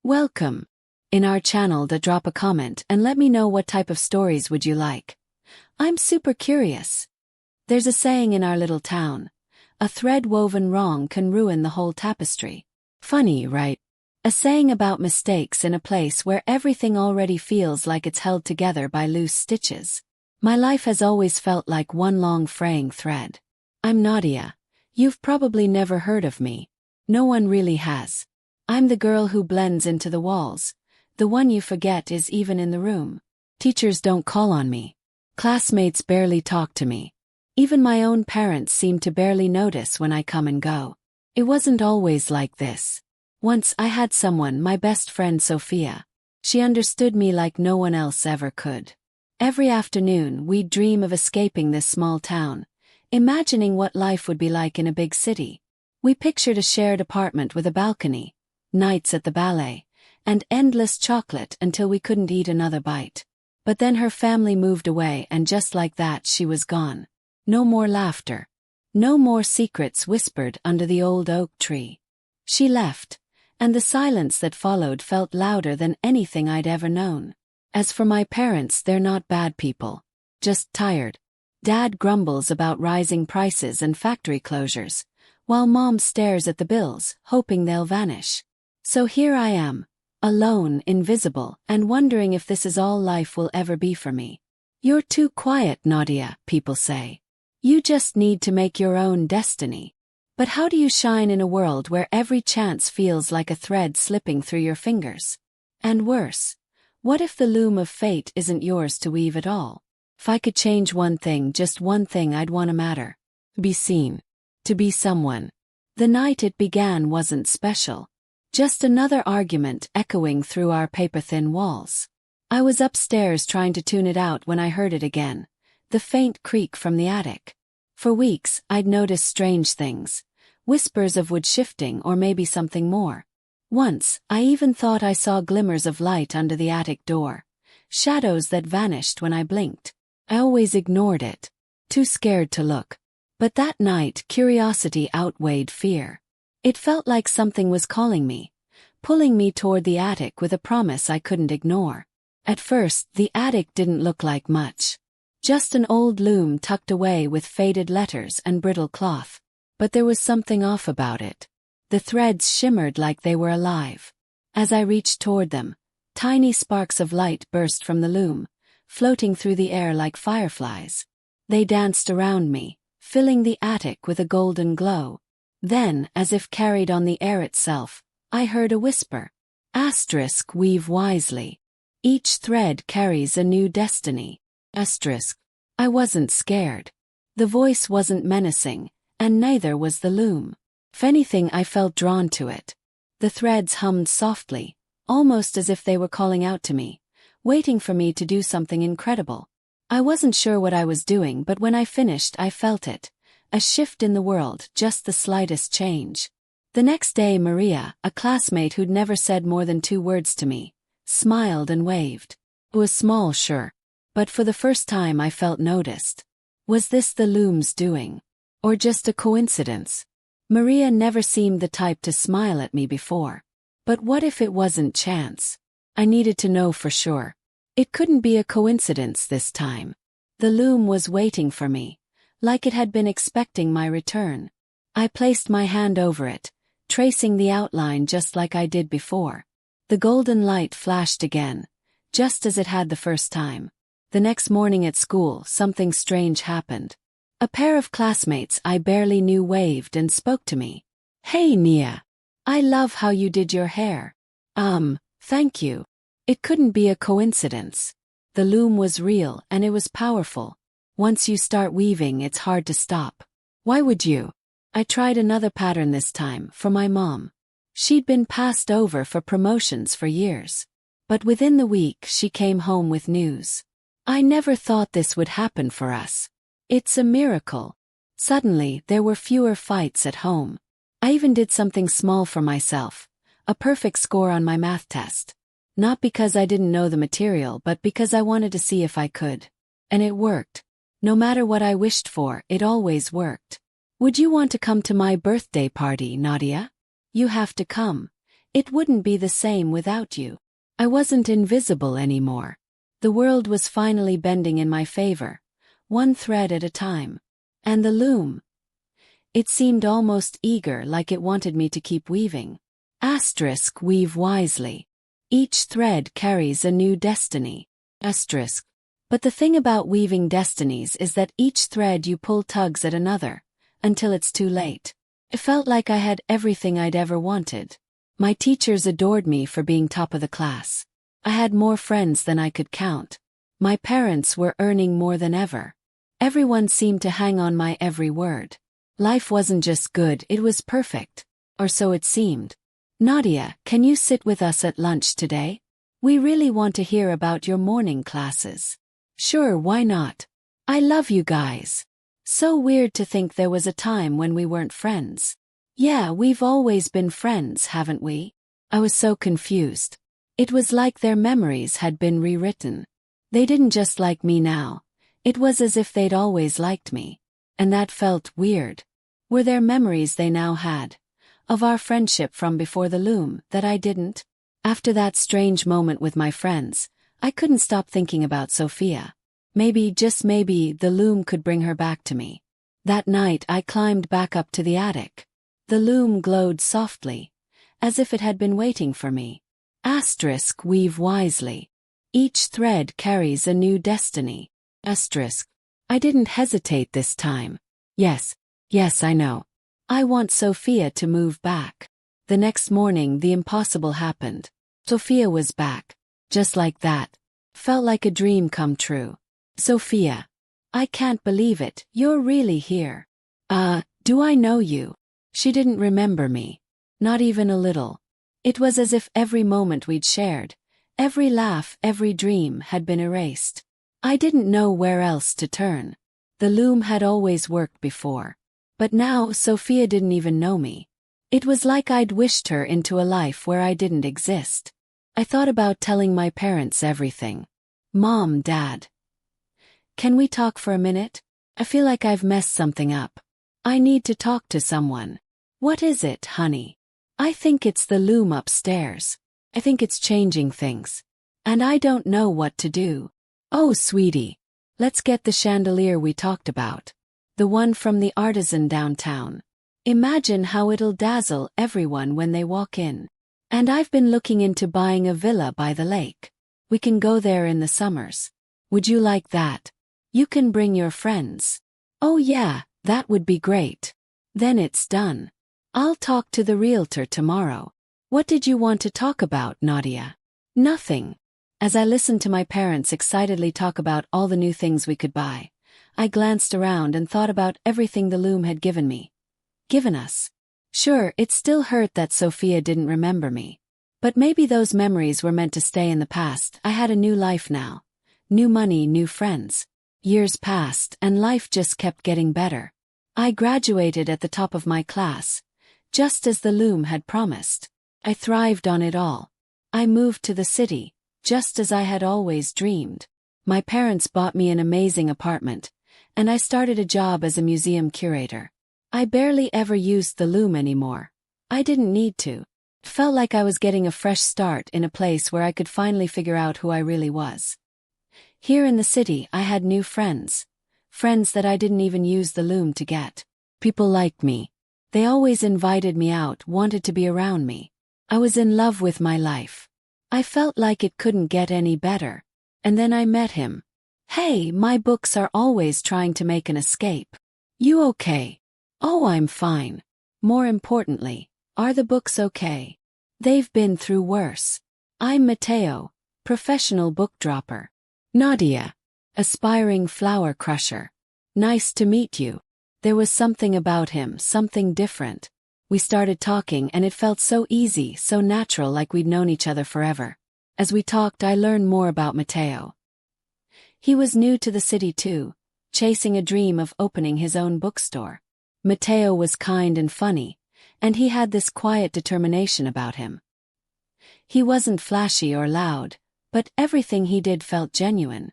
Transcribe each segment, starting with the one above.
Welcome. In our channel, drop a comment and let me know what type of stories would you like. I'm super curious. There's a saying in our little town. A thread woven wrong can ruin the whole tapestry. Funny, right? A saying about mistakes in a place where everything already feels like it's held together by loose stitches. My life has always felt like one long fraying thread. I'm Nadia. You've probably never heard of me. No one really has. I'm the girl who blends into the walls, the one you forget is even in the room. Teachers don't call on me. Classmates barely talk to me. Even my own parents seem to barely notice when I come and go. It wasn't always like this. Once I had someone, my best friend Sophia. She understood me like no one else ever could. Every afternoon we'd dream of escaping this small town, imagining what life would be like in a big city. We pictured a shared apartment with a balcony, nights at the ballet, and endless chocolate until we couldn't eat another bite. But then her family moved away and just like that she was gone. No more laughter. No more secrets whispered under the old oak tree. She left, and the silence that followed felt louder than anything I'd ever known. As for my parents, they're not bad people. Just tired. Dad grumbles about rising prices and factory closures, while Mom stares at the bills, hoping they'll vanish. So here I am, alone, invisible, and wondering if this is all life will ever be for me. You're too quiet, Nadia, people say. You just need to make your own destiny. But how do you shine in a world where every chance feels like a thread slipping through your fingers? And worse, what if the loom of fate isn't yours to weave at all? If I could change one thing, just one thing, I'd want to matter. Be seen. To be someone. The night it began wasn't special. Just another argument echoing through our paper-thin walls. I was upstairs trying to tune it out when I heard it again. The faint creak from the attic. For weeks, I'd noticed strange things. Whispers of wood shifting or maybe something more. Once, I even thought I saw glimmers of light under the attic door. Shadows that vanished when I blinked. I always ignored it. Too scared to look. But that night, curiosity outweighed fear. It felt like something was calling me, pulling me toward the attic with a promise I couldn't ignore. At first, the attic didn't look like much. Just an old loom tucked away with faded letters and brittle cloth. But there was something off about it. The threads shimmered like they were alive. As I reached toward them, tiny sparks of light burst from the loom, floating through the air like fireflies. They danced around me, filling the attic with a golden glow. Then, as if carried on the air itself, I heard a whisper. Asterisk, weave wisely. Each thread carries a new destiny. Asterisk. I wasn't scared. The voice wasn't menacing, and neither was the loom. If anything, I felt drawn to it. The threads hummed softly, almost as if they were calling out to me, waiting for me to do something incredible. I wasn't sure what I was doing, but when I finished, I felt it. A shift in the world, just the slightest change. The next day, Maria, a classmate who'd never said more than 2 words to me, smiled and waved. It was small, sure. But for the first time I felt noticed. Was this the loom's doing? Or just a coincidence? Maria never seemed the type to smile at me before. But what if it wasn't chance? I needed to know for sure. It couldn't be a coincidence this time. The loom was waiting for me, like it had been expecting my return. I placed my hand over it, tracing the outline just like I did before. The golden light flashed again, just as it had the first time. The next morning at school, something strange happened. A pair of classmates I barely knew waved and spoke to me. Hey Nia. I love how you did your hair. Thank you. It couldn't be a coincidence. The loom was real and it was powerful. Once you start weaving, it's hard to stop. Why would you? I tried another pattern this time, for my mom. She'd been passed over for promotions for years. But within the week she came home with news. I never thought this would happen for us. It's a miracle. Suddenly, there were fewer fights at home. I even did something small for myself. A perfect score on my math test. Not because I didn't know the material, but because I wanted to see if I could. And it worked. No matter what I wished for, it always worked. Would you want to come to my birthday party, Nadia? You have to come. It wouldn't be the same without you. I wasn't invisible anymore. The world was finally bending in my favor, one thread at a time. And the loom. It seemed almost eager, like it wanted me to keep weaving. Asterisk, weave wisely. Each thread carries a new destiny. Asterisk. But the thing about weaving destinies is that each thread you pull tugs at another, until it's too late. It felt like I had everything I'd ever wanted. My teachers adored me for being top of the class. I had more friends than I could count. My parents were earning more than ever. Everyone seemed to hang on my every word. Life wasn't just good, it was perfect. Or so it seemed. Nadia, can you sit with us at lunch today? We really want to hear about your morning classes. Sure, why not? I love you guys. So weird to think there was a time when we weren't friends. Yeah, we've always been friends, haven't we? I was so confused. It was like their memories had been rewritten. They didn't just like me now. It was as if they'd always liked me. And that felt weird. Were there memories they now had? Of our friendship from before the loom, that I didn't? After that strange moment with my friends, I couldn't stop thinking about Sophia. Maybe, just maybe, the loom could bring her back to me. That night I climbed back up to the attic. The loom glowed softly, as if it had been waiting for me. Asterisk, weave wisely. Each thread carries a new destiny. Asterisk. I didn't hesitate this time. Yes, I know. I want Sophia to move back. The next morning the impossible happened. Sophia was back. Just like that. Felt like a dream come true. Sophia. I can't believe it, you're really here. Do I know you? She didn't remember me. Not even a little. It was as if every moment we'd shared, every laugh, every dream had been erased. I didn't know where else to turn. The loom had always worked before. But now Sophia didn't even know me. It was like I'd wished her into a life where I didn't exist. I thought about telling my parents everything. Mom, Dad. Can we talk for a minute? I feel like I've messed something up. I need to talk to someone. What is it, honey? I think it's the loom upstairs. I think it's changing things. And I don't know what to do. Oh, sweetie. Let's get the chandelier we talked about. The one from the artisan downtown. Imagine how it'll dazzle everyone when they walk in. And I've been looking into buying a villa by the lake. We can go there in the summers. Would you like that? You can bring your friends. Oh yeah, that would be great. Then it's done. I'll talk to the realtor tomorrow. What did you want to talk about, Nadia? Nothing. As I listened to my parents excitedly talk about all the new things we could buy, I glanced around and thought about everything the loom had given me. Given us. Sure, it still hurt that Sophia didn't remember me. But maybe those memories were meant to stay in the past. I had a new life now. New money, new friends. Years passed, and life just kept getting better. I graduated at the top of my class, just as the loom had promised. I thrived on it all. I moved to the city, just as I had always dreamed. My parents bought me an amazing apartment, and I started a job as a museum curator. I barely ever used the loom anymore. I didn't need to. It felt like I was getting a fresh start in a place where I could finally figure out who I really was. Here in the city I had new friends. Friends that I didn't even use the loom to get. People liked me. They always invited me out, wanted to be around me. I was in love with my life. I felt like it couldn't get any better. And then I met him. Hey, my books are always trying to make an escape. You okay? Oh, I'm fine. More importantly, are the books okay? They've been through worse. I'm Matteo, professional book dropper. Nadia, aspiring flower crusher. Nice to meet you. There was something about him, something different. We started talking and it felt so easy, so natural, like we'd known each other forever. As we talked, I learned more about Matteo. He was new to the city too, chasing a dream of opening his own bookstore. Matteo was kind and funny, and he had this quiet determination about him. He wasn't flashy or loud, but everything he did felt genuine.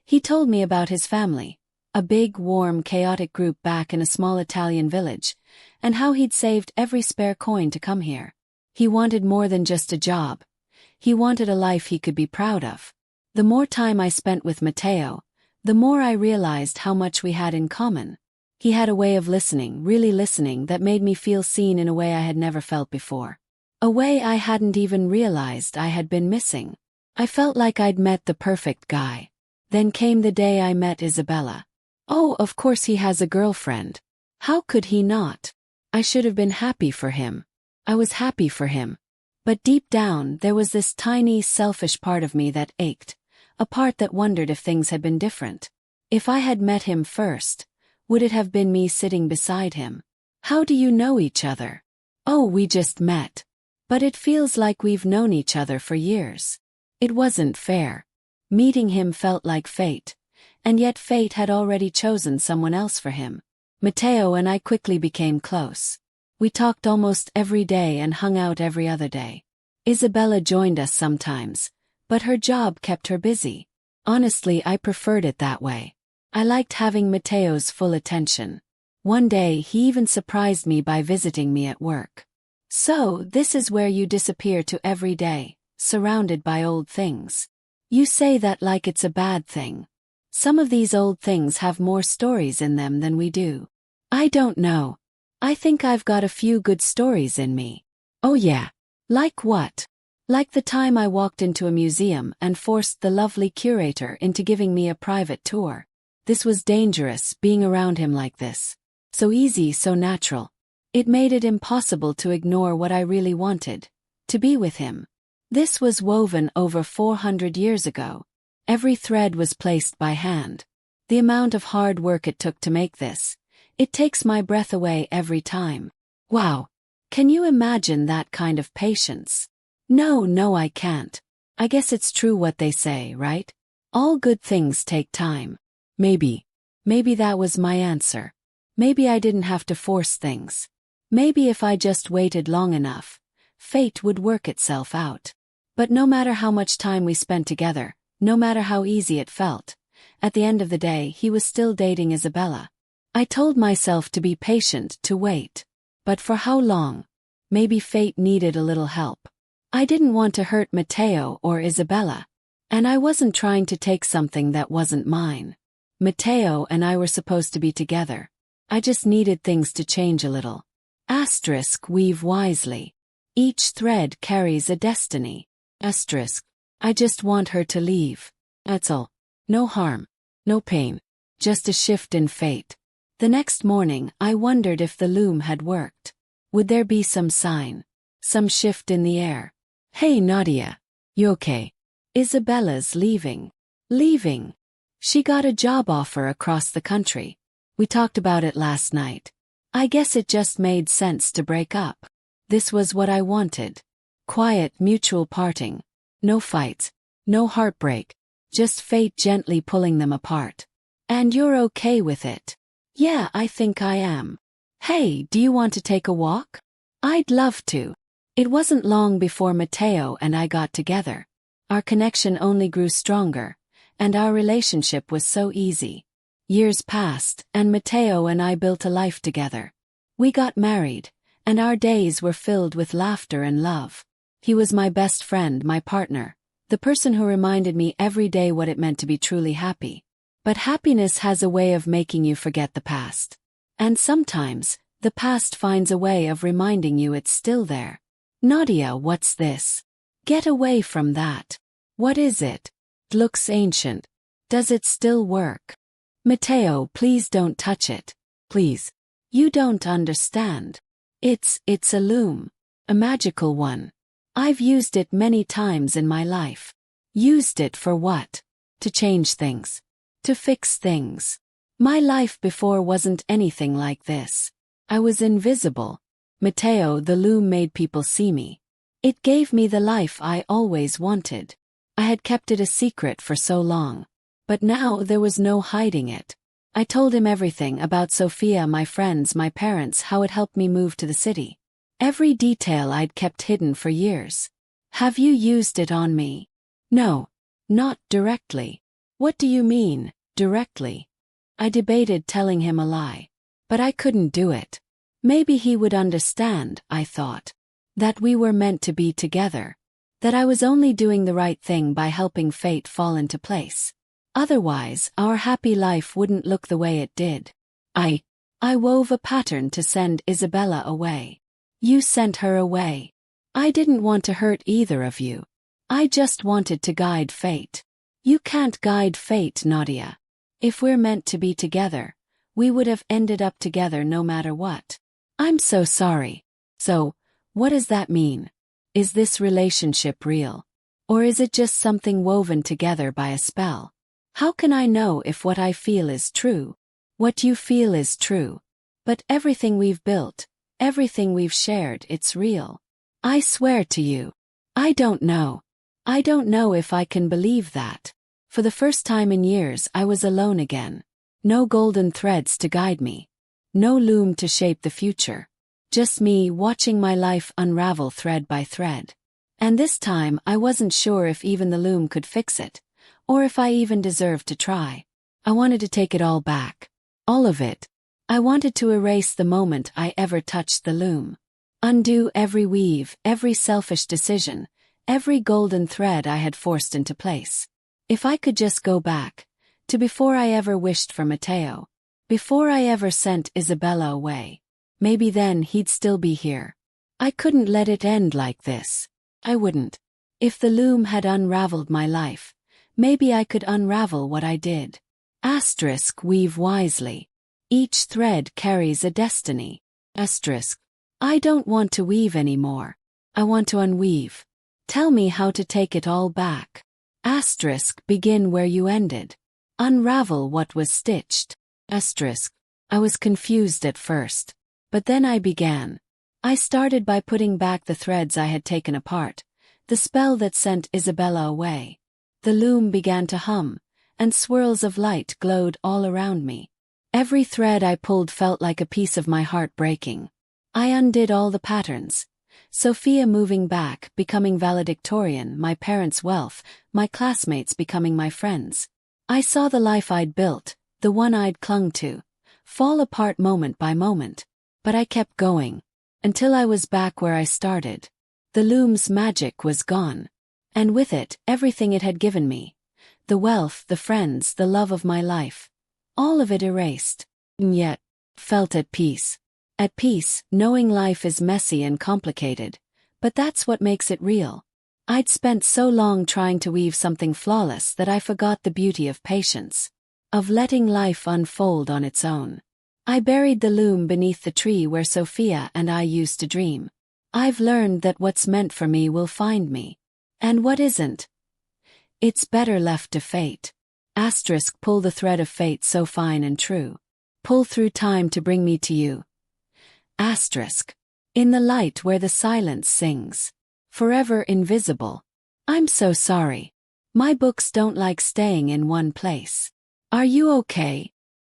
He told me about his family, a big, warm, chaotic group back in a small Italian village, and how he'd saved every spare coin to come here. He wanted more than just a job. He wanted a life he could be proud of. The more time I spent with Matteo, the more I realized how much we had in common. He had a way of listening, really listening, that made me feel seen in a way I had never felt before. A way I hadn't even realized I had been missing. I felt like I'd met the perfect guy. Then came the day I met Isabella. Oh, of course he has a girlfriend. How could he not? I should have been happy for him. I was happy for him. But deep down, there was this tiny, selfish part of me that ached, a part that wondered if things had been different. If I had met him first, would it have been me sitting beside him? How do you know each other? Oh, we just met. But it feels like we've known each other for years. It wasn't fair. Meeting him felt like fate, and yet fate had already chosen someone else for him. Matteo and I quickly became close. We talked almost every day and hung out every other day. Isabella joined us sometimes, but her job kept her busy. Honestly, I preferred it that way. I liked having Matteo's full attention. One day he even surprised me by visiting me at work. So, this is where you disappear to every day, surrounded by old things. You say that like it's a bad thing. Some of these old things have more stories in them than we do. I don't know. I think I've got a few good stories in me. Oh yeah. Like what? Like the time I walked into a museum and forced the lovely curator into giving me a private tour. This was dangerous, being around him like this. So easy, so natural. It made it impossible to ignore what I really wanted, to be with him. This was woven over 400 years ago. Every thread was placed by hand. The amount of hard work it took to make this, it takes my breath away every time. Wow. Can you imagine that kind of patience? No, I can't. I guess it's true what they say, right? All good things take time. Maybe that was my answer. Maybe I didn't have to force things. Maybe if I just waited long enough, fate would work itself out. But no matter how much time we spent together, no matter how easy it felt, at the end of the day he was still dating Isabella. I told myself to be patient, to wait. But for how long? Maybe fate needed a little help. I didn't want to hurt Matteo or Isabella. And I wasn't trying to take something that wasn't mine. Matteo and I were supposed to be together. I just needed things to change a little. Asterisk, weave wisely. Each thread carries a destiny. Asterisk, I just want her to leave. That's all. No harm. No pain. Just a shift in fate. The next morning, I wondered if the loom had worked. Would there be some sign? Some shift in the air? Hey Nadia. You okay? Isabella's leaving. Leaving. She got a job offer across the country. We talked about it last night. I guess it just made sense to break up. This was what I wanted. Quiet, mutual parting. No fights. No heartbreak. Just fate gently pulling them apart. And you're okay with it? Yeah, I think I am. Hey, do you want to take a walk? I'd love to. It wasn't long before Matteo and I got together. Our connection only grew stronger, and our relationship was so easy. Years passed, and Matteo and I built a life together. We got married, and our days were filled with laughter and love. He was my best friend, my partner, the person who reminded me every day what it meant to be truly happy. But happiness has a way of making you forget the past. And sometimes, the past finds a way of reminding you it's still there. Nadia, what's this? Get away from that. What is it? It looks ancient. Does it still work? Matteo, please don't touch it. Please. You don't understand. It's a loom. A magical one. I've used it many times in my life. Used it for what? To change things. To fix things. My life before wasn't anything like this. I was invisible. Matteo, the loom made people see me. It gave me the life I always wanted. I had kept it a secret for so long. But now there was no hiding it. I told him everything about Sophia, my friends, my parents, how it helped me move to the city. Every detail I'd kept hidden for years. Have you used it on me? No. Not directly. What do you mean, directly? I debated telling him a lie. But I couldn't do it. Maybe he would understand, I thought. That we were meant to be together. That I was only doing the right thing by helping fate fall into place. Otherwise, our happy life wouldn't look the way it did. I wove a pattern to send Isabella away. You sent her away. I didn't want to hurt either of you. I just wanted to guide fate. You can't guide fate, Nadia. If we're meant to be together, we would have ended up together no matter what. I'm so sorry. So, what does that mean? Is this relationship real? Or is it just something woven together by a spell? How can I know if what I feel is true? What you feel is true. But everything we've built, everything we've shared, it's real. I swear to you. I don't know. I don't know if I can believe that. For the first time in years, I was alone again. No golden threads to guide me. No loom to shape the future. Just me watching my life unravel thread by thread. And this time I wasn't sure if even the loom could fix it, or if I even deserved to try. I wanted to take it all back. All of it. I wanted to erase the moment I ever touched the loom. Undo every weave, every selfish decision, every golden thread I had forced into place. If I could just go back, to before I ever wished for Matteo, before I ever sent Isabella away. Maybe then he'd still be here. I couldn't let it end like this. I wouldn't. If the loom had unraveled my life, maybe I could unravel what I did. Asterisk, weave wisely. Each thread carries a destiny. Asterisk. I don't want to weave anymore. I want to unweave. Tell me how to take it all back. Asterisk, begin where you ended. Unravel what was stitched. Asterisk. I was confused at first. But then I began. I started by putting back the threads I had taken apart, the spell that sent Isabella away. The loom began to hum, and swirls of light glowed all around me. Every thread I pulled felt like a piece of my heart breaking. I undid all the patterns. Sophia moving back, becoming valedictorian, my parents' wealth, my classmates becoming my friends. I saw the life I'd built, the one I'd clung to, fall apart moment by moment. But I kept going, until I was back where I started. The loom's magic was gone. And with it, everything it had given me. The wealth, the friends, the love of my life. All of it erased. And yet, felt at peace. At peace, knowing life is messy and complicated. But that's what makes it real. I'd spent so long trying to weave something flawless that I forgot the beauty of patience. Of letting life unfold on its own. I buried the loom beneath the tree where Sophia and I used to dream. I've learned that what's meant for me will find me. And what isn't? It's better left to fate. Asterisk, pull the thread of fate so fine and true. Pull through time to bring me to you. Asterisk. In the light where the silence sings. Forever invisible. I'm so sorry. My books don't like staying in one place. Are you okay?